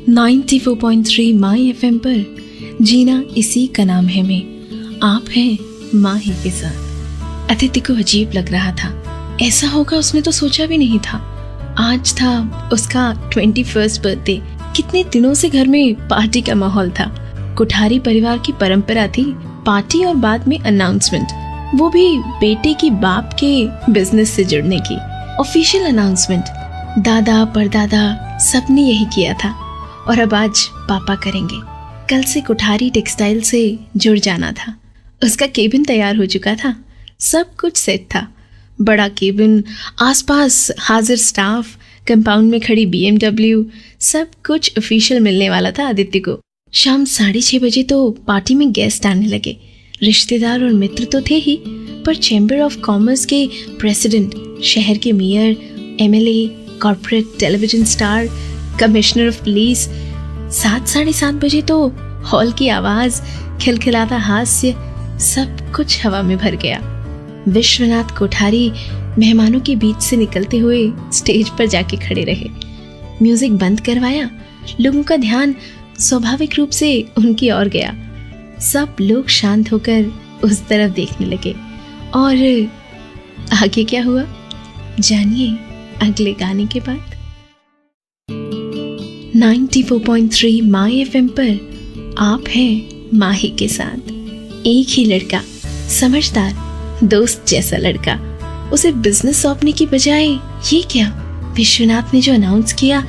94.3 माई FM पर जीना इसी का नाम है में आप हैं माही के साथ। अदिति को अजीब लग रहा था, ऐसा होगा उसने तो सोचा भी नहीं था। आज था उसका 21st बर्थडे। कितने दिनों से घर में पार्टी का माहौल था। कोठारी परिवार की परंपरा थी पार्टी और बाद में अनाउंसमेंट, वो भी बेटे की बाप के बिजनेस से जुड़ने की ऑफिशियल अनाउंसमेंट। दादा परदादा सबने यही किया था और अब आज पापा करेंगे। कल से कोठारी टेक्सटाइल से जुड़ जाना था। उसका केबिन तैयार हो चुका था, सब कुछ सेट था। बड़ा केबिन, आसपास हाजिर स्टाफ, कंपाउंड में खड़ी BMW, सब कुछ ऑफिशियल मिलने वाला था आदित्य को। शाम 6:30 बजे तो पार्टी में गेस्ट आने लगे। रिश्तेदार और मित्र तो थे ही, पर चैम्बर ऑफ कॉमर्स के प्रेसिडेंट, शहर के mayor, MLA, corporate television star, commissioner of police. 7-7:30 बजे तो हॉल की आवाज, खिलखिलाता हास्य, सब कुछ हवा में भर गया। विश्वनाथ कोठारी मेहमानों के बीच से निकलते हुए स्टेज पर जाके खड़े रहे। म्यूजिक बंद करवाया। लोगों का ध्यान स्वाभाविक रूप से उनकी ओर गया। सब लोग शांत होकर उस तरफ देखने लगे। और आगे क्या हुआ जानिए अगले गाने के बाद। 94.3 माई एफएम पर आप हैं माही के साथ। एक ही लड़का, समझदार, दोस्त जैसा लड़का। उसे बिजनेस सौंपने की बजाय ये क्या, विश्वनाथ ने जो अनाउंस किया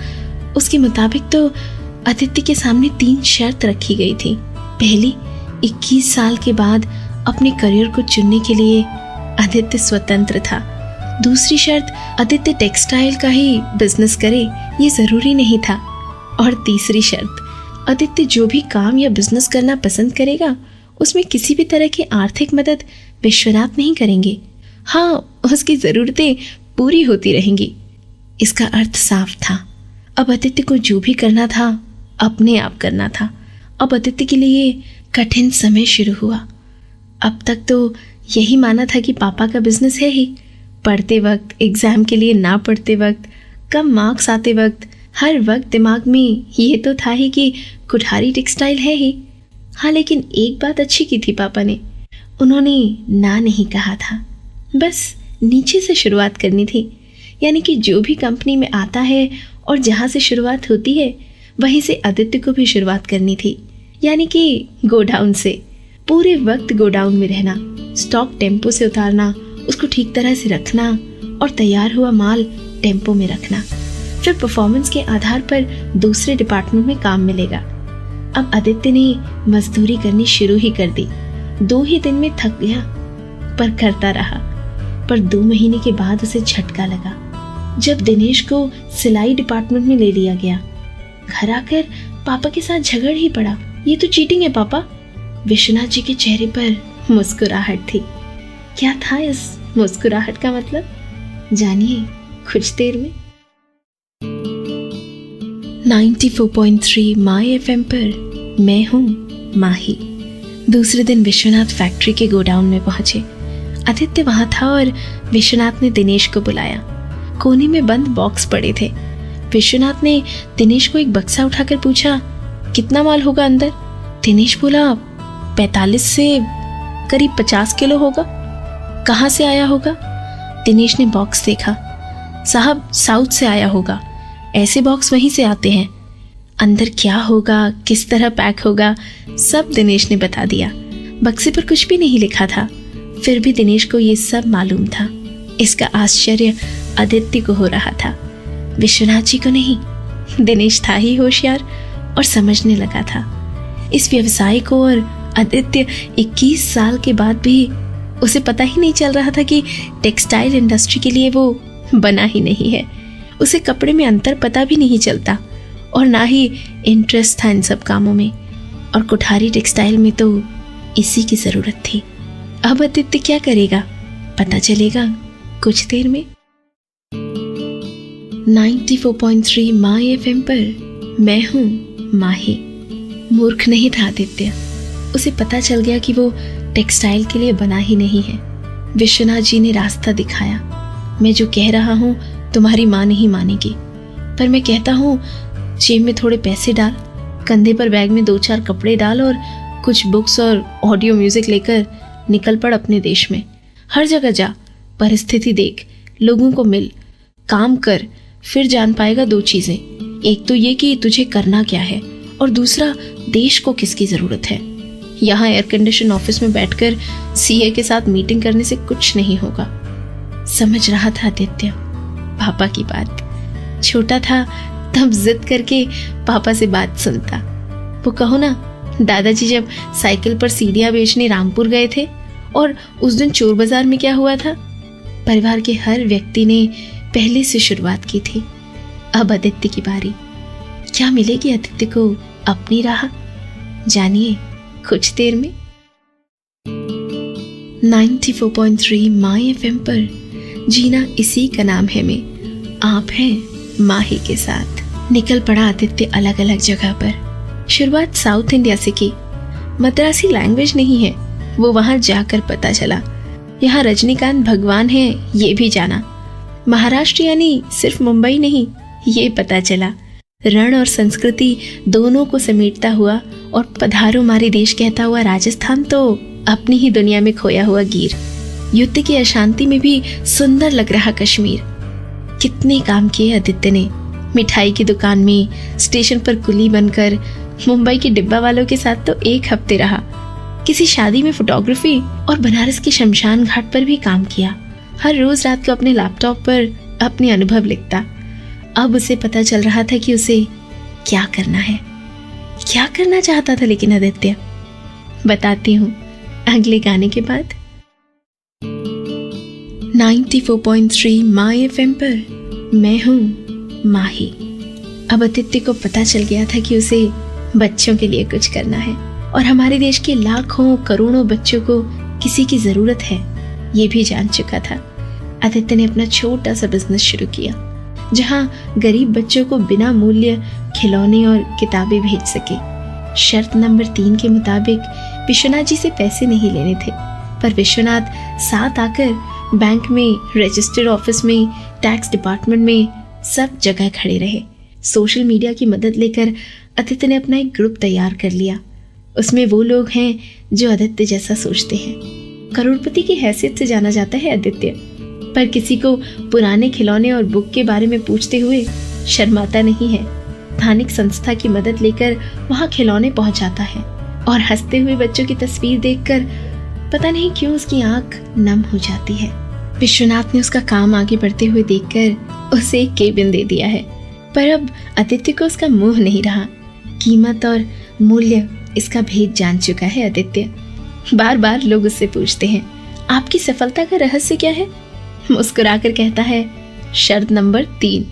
उसके मुताबिक तो आदित्य के सामने 3 शर्त रखी गई थी। पहली, 21 साल के बाद अपने करियर को चुनने के लिए आदित्य स्वतंत्र था। दूसरी शर्त, आदित्य टेक्सटाइल का ही बिजनेस करे, ये जरूरी नहीं था। और तीसरी शर्त, आदित्य जो भी काम या बिजनेस करना पसंद करेगा उसमें किसी भी तरह की आर्थिक मदद विश्वनाथ नहीं करेंगे। हाँ, उसकी जरूरतें पूरी होती रहेंगी। इसका अर्थ साफ था, अब आदित्य को जो भी करना था अपने आप करना था। अब आदित्य के लिए कठिन समय शुरू हुआ। अब तक तो यही माना था कि पापा का बिजनेस है ही। पढ़ते वक्त, एग्जाम के लिए ना पढ़ते वक्त, कम मार्क्स आते वक्त, हर वक्त दिमाग में ये तो था ही कि कोठारी टेक्सटाइल है ही। हाँ, लेकिन एक बात अच्छी की थी पापा ने, उन्होंने ना नहीं कहा था। बस नीचे से शुरुआत करनी थी, यानी कि जो भी कंपनी में आता है और जहाँ से शुरुआत होती है वहीं से आदित्य को भी शुरुआत करनी थी, यानी कि गोडाउन से। पूरे वक्त गोडाउन में रहना, स्टॉक टेम्पो से उतारना, उसको ठीक तरह से रखना और तैयार हुआ माल टेम्पो में रखना। फिर परफॉर्मेंस के आधार पर दूसरे डिपार्टमेंट में काम मिलेगा। अब आदित्य ने मजदूरी करनी शुरू ही कर दी। 2 ही दिन में थक गया, पर करता रहा। पर 2 महीने के बाद उसे झटका लगा जब दिनेश को सिलाई डिपार्टमेंट में ले लिया गया। घर आकर पापा के साथ झगड़ ही पड़ा। ये तो चीटिंग है पापा। विश्वनाथ जी के चेहरे पर मुस्कुराहट थी। क्या था इस मुस्कुराहट का मतलब, जानिए कुछ देर में। 94.3 माई एफएम पर मैं हूँ माही। दूसरे दिन विश्वनाथ फैक्ट्री के गोडाउन में पहुंचे। आदित्य वहां था और विश्वनाथ ने दिनेश को बुलाया। कोने में बंद बॉक्स पड़े थे। विश्वनाथ ने दिनेश को एक बक्सा उठाकर पूछा, कितना माल होगा अंदर? दिनेश बोला, 45 से करीब 50 किलो होगा। कहाँ से आया होगा? दिनेश ने बॉक्स देखा। साहब, साउथ से आया होगा। ऐसे बॉक्स वहीं से आते हैं। अंदर क्या होगा, किस तरह पैक होगा, सब दिनेश ने बता दिया। बक्से पर कुछ भी नहीं लिखा था, फिर भी दिनेश को ये सब मालूम था। इसका आश्चर्य आदित्य को हो रहा था, विश्वनाथ जी को नहीं। दिनेश था ही होशियार और समझने लगा था इस व्यवसाय को। और आदित्य 21 साल के बाद भी उसे पता ही नहीं चल रहा था कि टेक्सटाइल इंडस्ट्री के लिए वो बना ही नहीं है। उसे कपड़े में अंतर पता भी नहीं चलता और ना ही इंटरेस्ट था इन सब कामों में। और कोठारी टेक्सटाइल में तो इसी की जरूरत थी। अब आदित्य क्या करेगा, पता चलेगा कुछ देर में। 94.3 माई एफएम पर मैं हूँ माही। मूर्ख नहीं था आदित्य। उसे पता चल गया कि वो टेक्सटाइल के लिए बना ही नहीं है। विश्वनाथ जी ने रास्ता दिखाया। मैं जो कह रहा हूँ तुम्हारी माँ नहीं मानेगी, पर मैं कहता हूँ जेब में थोड़े पैसे डाल, कंधे पर बैग में 2-4 कपड़े डाल और कुछ बुक्स और ऑडियो म्यूजिक लेकर निकल पड़ अपने देश में। हर जगह जा, परिस्थिति देख, लोगों को मिल, काम कर, फिर जान पाएगा 2 चीजें। एक तो ये कि तुझे करना क्या है, और दूसरा देश को किसकी जरूरत है। यहाँ एयर कंडीशन ऑफिस में बैठकर सीए के साथ मीटिंग करने से कुछ नहीं होगा। समझ रहा था आदित्य पापा की बात। छोटा था तब जिद करके पापा से बात सुनता। वो कहो ना, दादाजी जब साइकिल पर सीढ़ियां बेचने रामपुर गए थे और उस दिन चोर बाजार में क्या हुआ था। परिवार के हर व्यक्ति ने पहले से शुरुआत की थी। अब आदित्य की बारी। क्या मिलेगी आदित्य को अपनी राह, जानिए कुछ देर में। 94.3 माय एफएम पर जीना इसी का नाम है में आप हैं माही के साथ। निकल पड़ा आदित्य अलग अलग जगह पर। शुरुआत साउथ इंडिया से की। मद्रासी लैंग्वेज नहीं है, वो वहां जाकर पता चला। यहाँ रजनीकांत भगवान है ये भी जाना। महाराष्ट्र यानी सिर्फ मुंबई नहीं, ये पता चला। रण और संस्कृति दोनों को समेटता हुआ और पधारो मारे देश कहता हुआ राजस्थान तो अपनी ही दुनिया में खोया हुआ गिर। युद्ध की अशांति में भी सुंदर लग रहा कश्मीर। कितने काम किए आदित्य ने। मिठाई की दुकान में, स्टेशन पर कुली बनकर, मुंबई के डिब्बा वालों के साथ तो 1 हफ्ते रहा। किसी शादी में फोटोग्राफी और बनारस के शमशान घाट पर भी काम किया। हर रोज रात को अपने लैपटॉप पर अपने अनुभव लिखता। अब उसे पता चल रहा था कि उसे क्या करना है, क्या करना चाहता था। लेकिन आदित्य, बताती हूँ अगले गाने के बाद। 94.3 माय एफएम पर मैं हूँ माही। अब आदित्य को पता चल गया था कि उसे बच्चों के लिए कुछ करना है, और हमारे देश के लाखों करोड़ों बच्चों को किसी की जरूरत है ये भी जान चुका था। आदित्य ने अपना छोटा सा बिजनेस शुरू किया, जहां गरीब बच्चों को बिना मूल्य खिलौने और किताबें भेज सके। शर्त नंबर 3 के मुताबिक विश्वनाथ जी से पैसे नहीं लेने थे, पर विश्वनाथ साथ आकर बैंक में, रजिस्टर ऑफिस में, टैक्स डिपार्टमेंट में, सब जगह खड़े रहे। सोशल मीडिया की मदद लेकर आदित्य ने अपना एक ग्रुप तैयार कर लिया। उसमें वो लोग हैं जो आदित्य जैसा सोचते हैं। करोड़पति की हैसियत से जाना जाता है आदित्य, पर किसी को पुराने खिलौने और बुक के बारे में पूछते हुए शर्माता नहीं है। स्थानिक संस्था की मदद लेकर वहां खिलौने पहुंचाता है, और हंसते हुए बच्चों की तस्वीर देखकर पता नहीं क्यों उसकी आंख नम हो जाती है। विश्वनाथ ने उसका काम आगे बढ़ते हुए देखकर उसे एक केबिन दे दिया है, पर अब आदित्य को उसका मोह नहीं रहा। कीमत और मूल्य इसका भेद जान चुका है आदित्य। बार बार लोग उससे पूछते हैं, आपकी सफलता का रहस्य क्या है? मुस्कुराकर कहता है, शर्त नंबर 3।